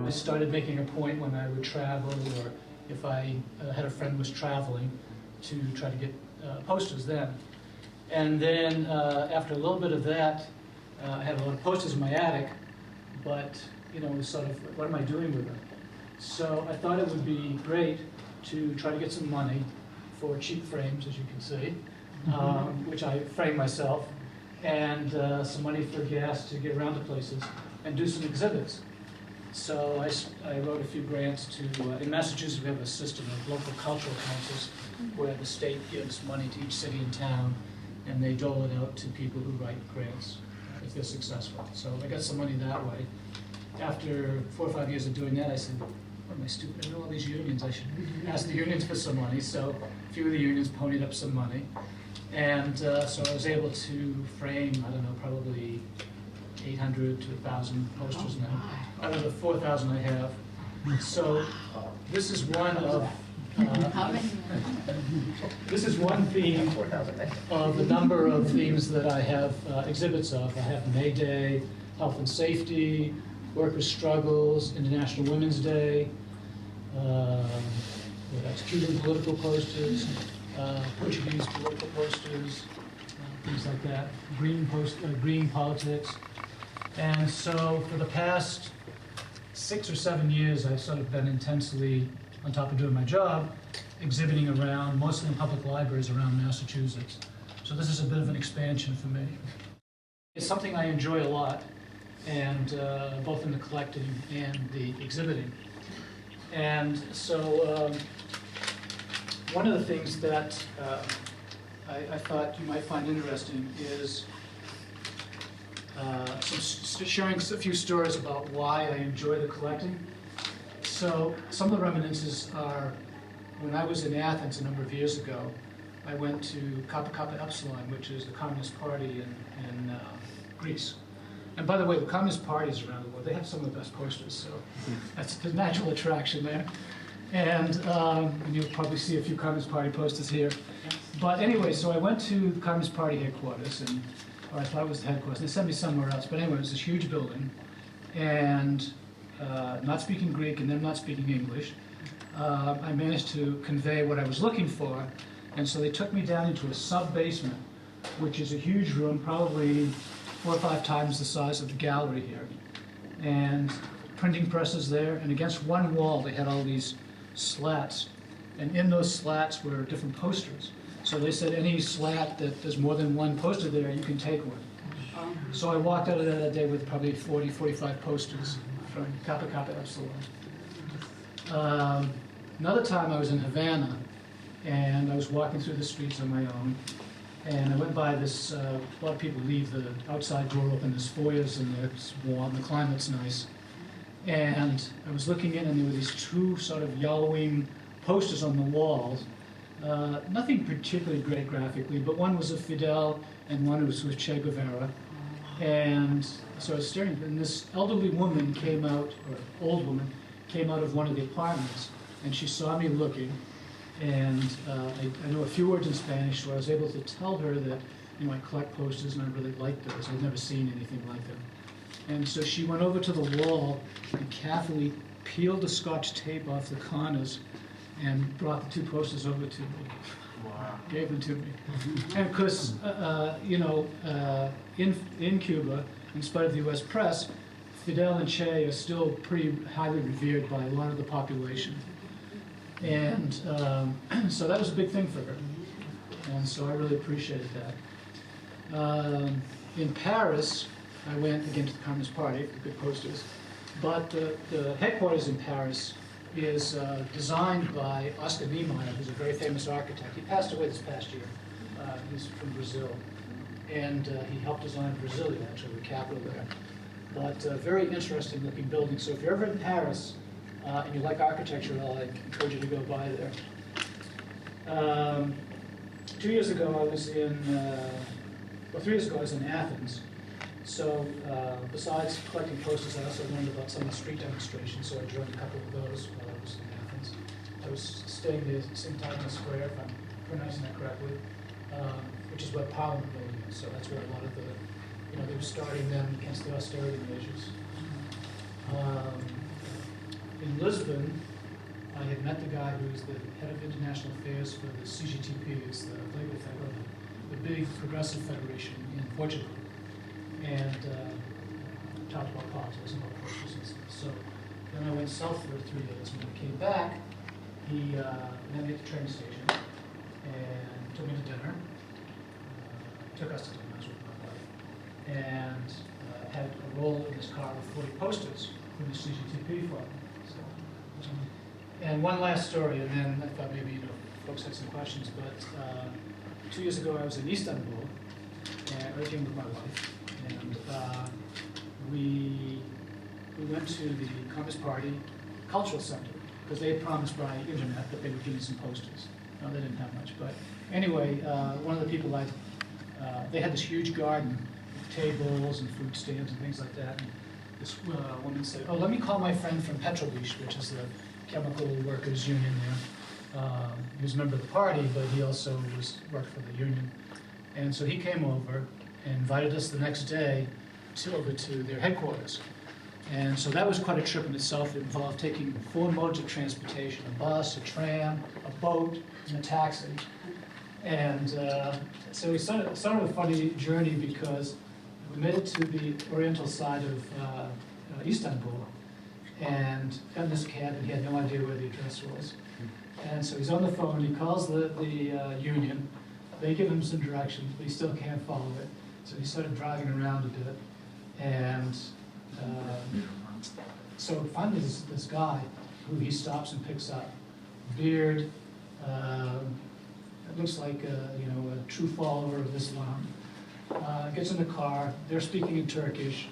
I started making a point when I would travel, or if I had a friend who was traveling, to try to get posters then. And then after a little bit of that, I had a lot of posters in my attic, but it was sort of, what am I doing with them? So I thought it would be great to try to get some money for cheap frames, as you can see, which I frame myself, and some money for gas to get around to places and do some exhibits. So I wrote a few grants to, in Massachusetts we have a system of local cultural councils where the state gives money to each city and town, and they dole it out to people who write grants if they're successful. So I got some money that way. After 4 or 5 years of doing that, I said, what am I stupid? I know all these unions. I should ask the unions for some money. So a few of the unions ponied up some money. And so I was able to frame, I don't know, probably 800 to 1,000 posters now, out of the 4,000 I have. So this is one of this is one theme of the number of themes that I have exhibits of. I have May Day, health and safety, workers' struggles, International Women's Day, Cuban political posters, Portuguese political posters, things like that, green politics. And so for the past 6 or 7 years, I've sort of been intensely, on top of doing my job, exhibiting around, mostly in public libraries around Massachusetts. So this is a bit of an expansion for me. It's something I enjoy a lot, and both in the collecting and the exhibiting. And so one of the things that I thought you might find interesting is sharing a few stories about why I enjoy the collecting. So some of the reminiscences are, when I was in Athens a number of years ago, I went to Kappa Kappa Epsilon, which is the Communist Party in Greece. And by the way, the Communist parties around the world, they have some of the best posters, so that's the natural attraction there. And you'll probably see a few Communist Party posters here. But anyway, so I went to the Communist Party headquarters, or I thought it was the headquarters, and they sent me somewhere else. But anyway, it was this huge building, and not speaking Greek and them not speaking English, I managed to convey what I was looking for. And so they took me down into a sub-basement, which is a huge room, probably 4 or 5 times the size of the gallery here. And printing presses there, and against one wall they had all these slats, and in those slats were different posters. So they said any slat that there's more than one poster there, you can take one. So I walked out of there that day with probably 40, 45 posters from Kappa Kappa Epsilon. Another time I was in Havana, and I was walking through the streets on my own, and I went by this, a lot of people leave the outside door open, there's foyers and it's warm, the climate's nice. And I was looking in, and there were these 2 sort of yellowing posters on the walls. Nothing particularly great graphically, but one was of Fidel and one was with Che Guevara. And so I was staring, and this elderly woman came out, or old woman, came out of one of the apartments, and she saw me looking, and I know a few words in Spanish, so I was able to tell her that I collect posters and I really like those. I'd never seen anything like them. And so she went over to the wall and carefully peeled the Scotch tape off the corners and brought the 2 posters over to me. Wow. Gave them to me. And of course, in Cuba, in spite of the U.S. press, Fidel and Che are still pretty highly revered by a lot of the population. And so that was a big thing for her. And so I really appreciated that. In Paris, I went again to the Communist Party for good posters. But the headquarters in Paris is designed by Oscar Niemeyer, who's a very famous architect. He passed away this past year. He's from Brazil. And he helped design Brasilia, actually, the capital there. But very interesting looking building. So if you're ever in Paris and you like architecture, I'll encourage you to go by there. 2 years ago I was in, 3 years ago I was in Athens. So besides collecting posters, I also learned about some of the street demonstrations, so I joined a couple of those while I was in Athens. I was staying there at Syntagma Square, if I'm pronouncing that correctly, which is where Parliament building is. So that's where a lot of the, they were starting them against the austerity measures. in Lisbon, I had met the guy who was the head of international affairs for the CGTP, it's the labor the big progressive federation in Portugal, and talked about politics and about posters and stuff. So then I went south for 3 days. When I came back, he met me at the train station and took me to dinner. Took us to dinner, I was with my wife, and had a roll in his car with 40 posters from the CGTP for me. So, and one last story, and then I thought maybe folks had some questions. But 2 years ago, I was in Istanbul, and I came with my wife, and we went to the Communist Party Cultural Center because they had promised by internet that they would give me some posters. No, they didn't have much, but anyway, one of the people they had this huge garden with tables and food stands and things like that. And this woman said, "Oh, let me call my friend from Petrolish, which is the chemical workers union there. He was a member of the party, but he also worked for the union." And so he came over and invited us the next day over to their headquarters. And so that was quite a trip in itself. It involved taking 4 modes of transportation: a bus, a tram, a boat, and a taxi. And so we started a funny journey because we made it to the oriental side of Istanbul and got in this cab, and he had no idea where the address was. And so he's on the phone, he calls the union, they give him some directions, but he still can't follow it. So he started driving around a bit, and so finally this guy, who he stops and picks up, beard, it looks like a true follower of Islam, gets in the car, they're speaking in Turkish.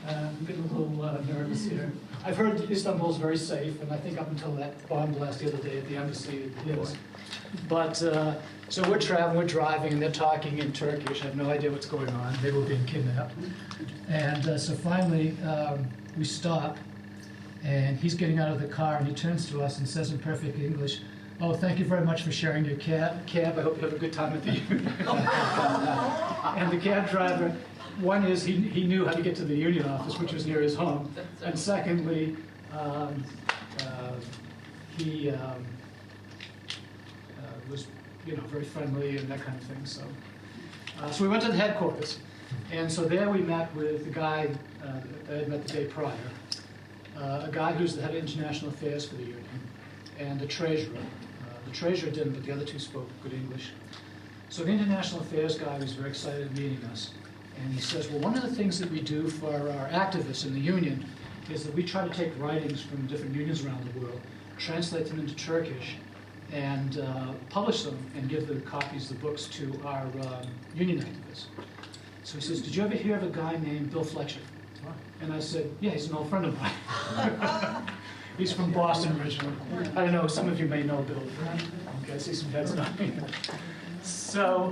I'm getting a little nervous here. I've heard Istanbul's very safe, and I think up until that bomb blast the other day at the embassy it is. But, so we're traveling, we're driving, and they're talking in Turkish. I have no idea what's going on. They were being kidnapped. And so finally, we stop, and he's getting out of the car, and he turns to us and says in perfect English, "Oh, thank you very much for sharing your cab. I hope you have a good time at the union." And the cab driver, one is he knew how to get to the union office, which was near his home, and secondly, he was very friendly and that kind of thing. So, so we went to the headquarters, and so there we met with the guy that I had met the day prior, a guy who's the head of international affairs for the union, and the treasurer. The treasurer didn't, but the other two spoke good English. So the international affairs guy was very excited meeting us. And he says, well, one of the things that we do for our activists in the union is that we try to take writings from different unions around the world, translate them into Turkish, and publish them and give the copies of the books to our union activists. So he says, did you ever hear of a guy named Bill Fletcher? And I said, yeah, he's an old friend of mine. He's from Boston originally. I don't know, some of you may know Bill. Okay, I see some heads nodding. So,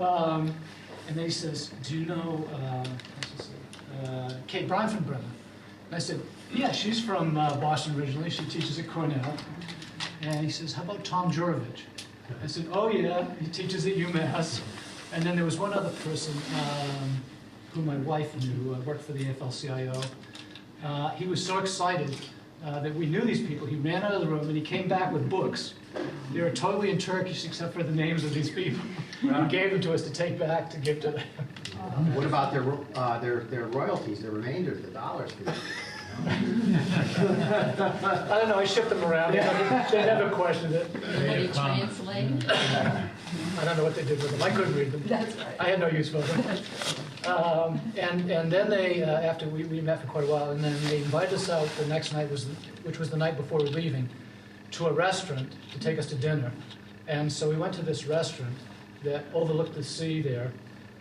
and then he says, do you know Kate Bronfenbrenner? And I said, yeah, she's from Boston originally. She teaches at Cornell. And he says, how about Tom Jurovich? I said, oh yeah, he teaches at UMass. And then there was one other person who my wife knew, worked for the AFL-CIO. He was so excited that we knew these people. He ran out of the room and he came back with books. They were totally in Turkish except for the names of these people. He gave them to us to take back to give to them. What about their royalties, their remainder, the dollars? I don't know, I shipped them around. They never questioned it. Somebody translated? I don't know what they did with them. I couldn't read them. That's right. I had no use for them. And then they, after we met for quite a while, and then they invited us out the next night, which was the night before we were leaving, to a restaurant to take us to dinner. And so we went to this restaurant that overlooked the sea there,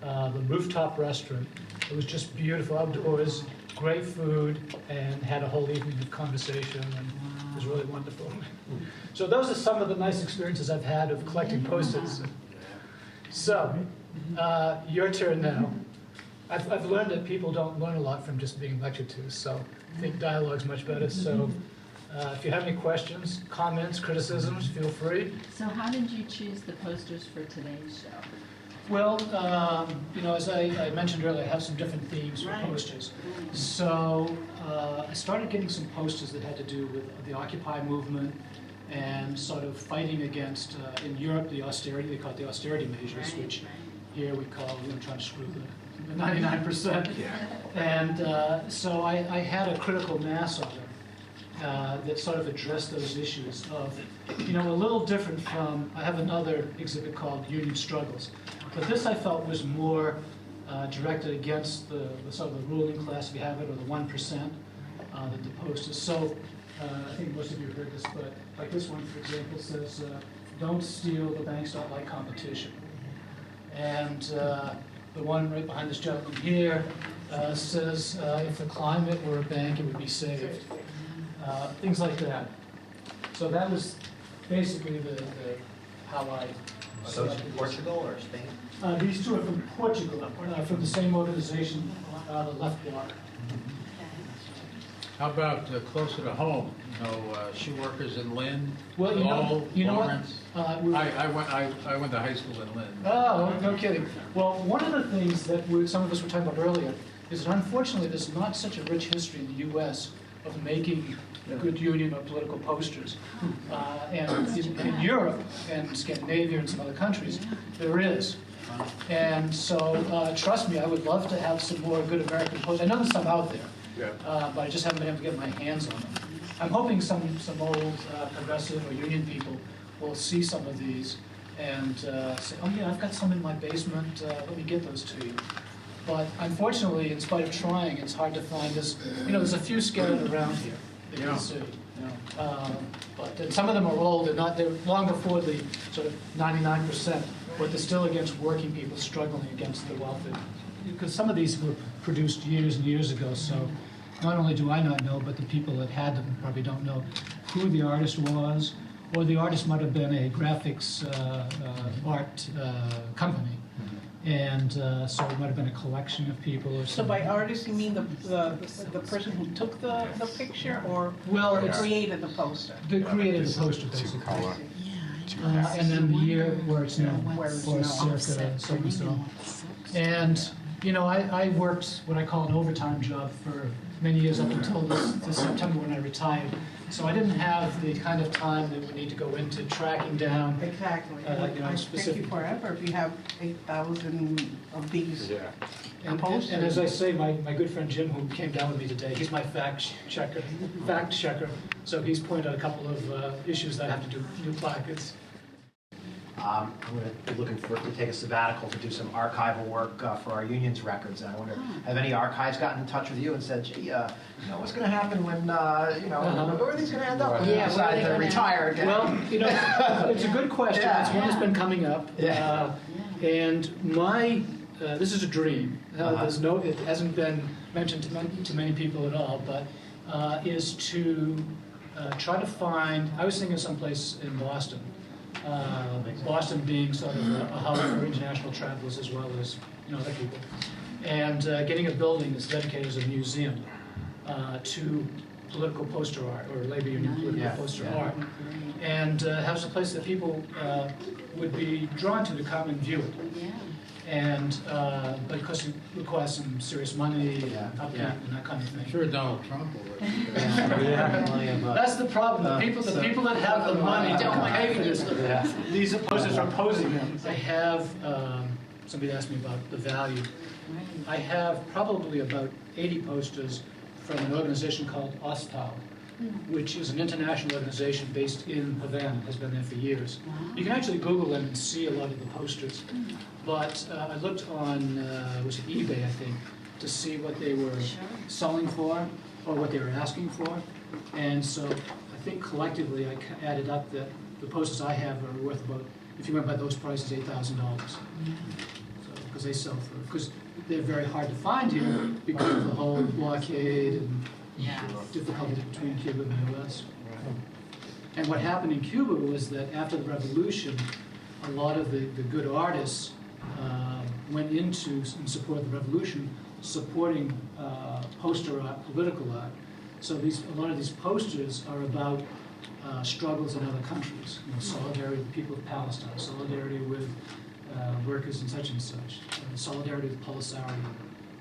the rooftop restaurant. It was just beautiful outdoors, great food, and had a whole evening of conversation, and it was really wonderful. So those are some of the nice experiences I've had of collecting Post-its. So, your turn now. I've learned that people don't learn a lot from just being lectured to, so I think dialogue's much better. So if you have any questions, comments, criticisms, feel free. So how did you choose the posters for today's show? Well, as I mentioned earlier, I have some different themes for posters. So I started getting some posters that had to do with the Occupy movement and sort of fighting against, in Europe, the austerity, they call it the austerity measures, Right, which right. here we call, we're trying to screw the 99%. And so I had a critical mass of them that sort of addressed those issues of, a little different from, I have another exhibit called Union Struggles. But this I felt was more directed against the sort of the ruling class, if you have it, or the 1% that the posters. So I think most of you have heard this, but like this one, for example, says, "Don't steal, the banks don't like competition." And the one right behind this gentleman here says, "If the climate were a bank, it would be saved." Things like that. So that was basically the how I. So it's Portugal or Spain? These two are from Portugal, from the same organization, the Left Bloc. How about closer to home, shoe workers in Lynn, Well, Lowell, you know what? Lawrence? We- I went to high school in Lynn. Oh, no kidding. Well, one of the things that some of us were talking about earlier is that unfortunately there's not such a rich history in the U.S. of making good union or political posters. And in Europe and Scandinavia and some other countries, there is. And so, trust me, I would love to have some more good American posters. I know there's some out there. Yeah. But I just haven't been able to get my hands on them. I'm hoping some old progressive or union people will see some of these and say, "Oh yeah, I've got some in my basement, let me get those to you." But unfortunately, in spite of trying, it's hard to find this. There's a few scattered around here that you Yeah. can see. But some of them are old, they're long before the sort of 99%, but they're still against working people struggling against the welfare. Because some of these were produced years and years ago, so not only do I not know, but the people that had them probably don't know who the artist was, or the artist might have been a graphics art company. And so it might have been a collection of people or So something. by artist, you mean the person who took the picture or Well, or it's- created the poster? They created the poster, basically. And then the year where it's known, Where it's for known. circa so-and-so. And, I worked what I call an overtime job for many years up until this September when I retired. So I didn't have the kind of time that we need to go into tracking down. Exactly. I It would take specific- you forever if you have 8,000 of these. And as I say, my good friend Jim, who came down with me today, he's my fact checker. So he's pointed out a couple of issues that I have to do, new placards. I'm going to be looking to take a sabbatical to do some archival work for our union's records. And I wonder, have any archives gotten in touch with you and said, "Gee, what's going to happen when, where are these going to end up when Yeah, you where are decide they to gonna retire again?" Well, it's a good question. Yeah. It's one that's been coming up. Yeah. And this is a dream. It hasn't been mentioned to many people at all, but is to try to find, I was thinking of someplace in Boston. Boston being sort of a hub for international travelers as well as other people, and getting a building that's dedicated as a museum to political poster art or labor union political poster art, and has a place that people would be drawn to come and view it. Yeah. And because it requires some serious money, upkeep, Yeah. and that kind of I'm thing. sure Donald Trump will. That's the problem. The people that have the money don't pay for this. Yeah. These posters are opposing them. I have somebody asked me about the value. I have probably about 80 posters from an organization called OSTAL, which is an international organization based in Havana, has been there for years. You can actually Google them and see a lot of the posters. But I looked on, was it eBay, I think, to see what they were selling for or what they were asking for. And so I think collectively I added up that the posters I have are worth about, if you went by those prices, $8,000. Because they sell for, because they're very hard to find here because of the whole blockade and difficulties between Cuba and the U.S. And what happened in Cuba was that after the revolution, a lot of the good artists went into in support of the revolution, supporting poster art, political art. So a lot of these posters are about struggles in other countries, solidarity with the people of Palestine, solidarity with workers and such, solidarity with Polisario,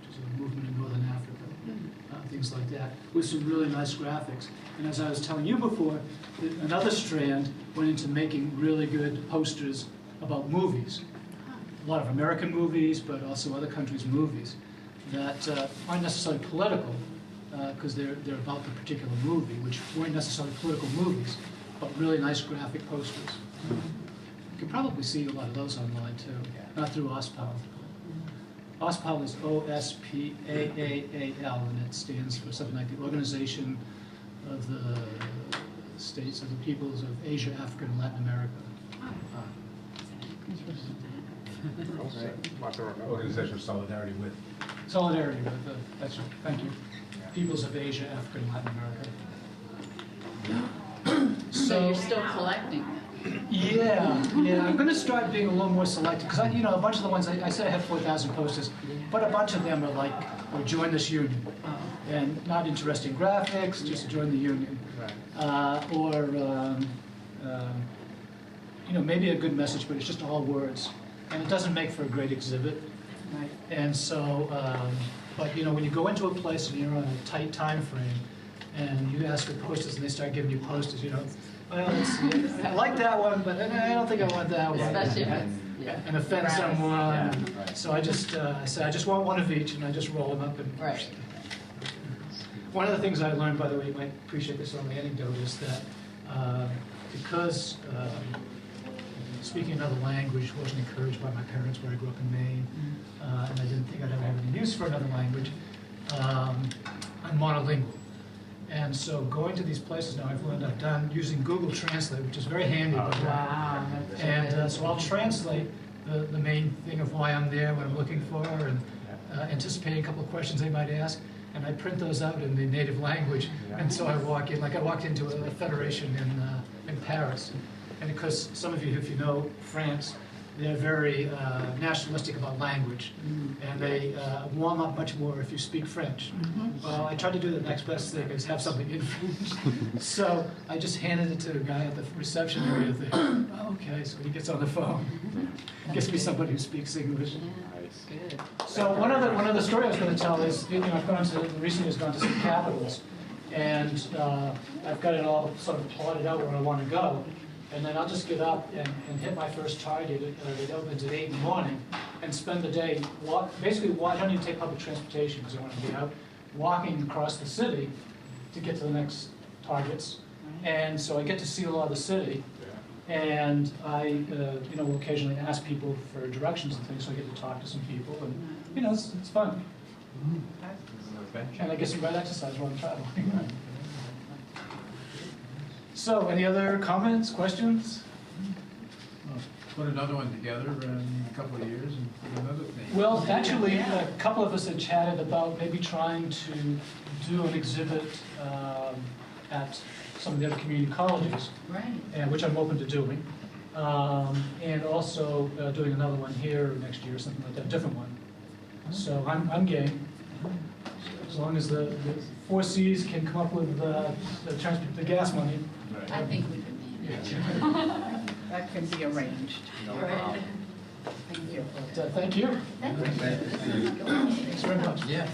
which is a movement in Northern Africa, things things like that, with some really nice graphics. And as I was telling you before, another strand went into making really good posters about movies. A lot of American movies, but also other countries' movies that aren't necessarily political, because they're about the particular movie, which weren't necessarily political movies, but really nice graphic posters. You can probably see a lot of those online too, not through OSPAL. OSPAL is OSPAAAL, and it stands for something like the Organization of the States of the Peoples of Asia, Africa, and Latin America. Organization of solidarity with. Solidarity with that's right, thank you. Peoples of Asia, Africa, and Latin America. So you're still collecting them? Yeah, I'm going to start being a little more selective, because a bunch of the ones, I said I had 4,000 posters, but a bunch of them are like, or join this union, and not interested in graphics, just join the union. Maybe a good message, but it's just all words, and it doesn't make for a great exhibit. Right. And so, but when you go into a place and you're on a tight time frame, and you ask for posters and they start giving you posters, well, let's see, I like that one, but I don't think I want that one. Especially if it's, And offend Right. someone. Yeah, right. So I just said, I just want one of each, and I just roll them up. And Right. One of the things I learned, by the way, you might appreciate this on the anecdote, is that because speaking another language wasn't encouraged by my parents where I grew up in Maine, and I didn't think I'd ever have any use for another language, I'm monolingual. And so going to these places now, I've learned I've done using Google Translate, which is very handy. Wow. And so I'll translate the main thing of why I'm there, what I'm looking for, and anticipating a couple of questions they might ask. And I print those out in the native language. And so I walk in, like I walked into a federation in Paris. And because some of you, if you know France, they're very nationalistic about language, and they warm up much more if you speak French. Well, I tried to do the next best thing, is have something in French. So I just handed it to a guy at the reception area there. Okay, so he gets on the phone, gets me somebody who speaks English. Good. So one of the story I was going to tell is, I've recently gone to some capitals, and I've got it all sort of plotted out where I want to go. And then I'll just get up and hit my first target. It opens at 8 in the morning, and spend the day, I don't need to take public transportation because I want to be out, walking across the city to get to the next targets. And so I get to see a lot of the city, and I will occasionally ask people for directions and things, so I get to talk to some people, and it's fun. And I get some great exercise while I'm traveling. So, any other comments, questions? Put another one together in a couple of years and put another thing. Well, actually, a couple of us had chatted about maybe trying to do an exhibit at some of the other community colleges, Right. which I'm open to doing, and also doing another one here next year, or something like that, a different one. So I'm game. As long as the 4 Cs can come up with the gas money. I think we can manage. That can be arranged. Right. Thank you. But, thank you. Thank you. Thanks very much. Yeah.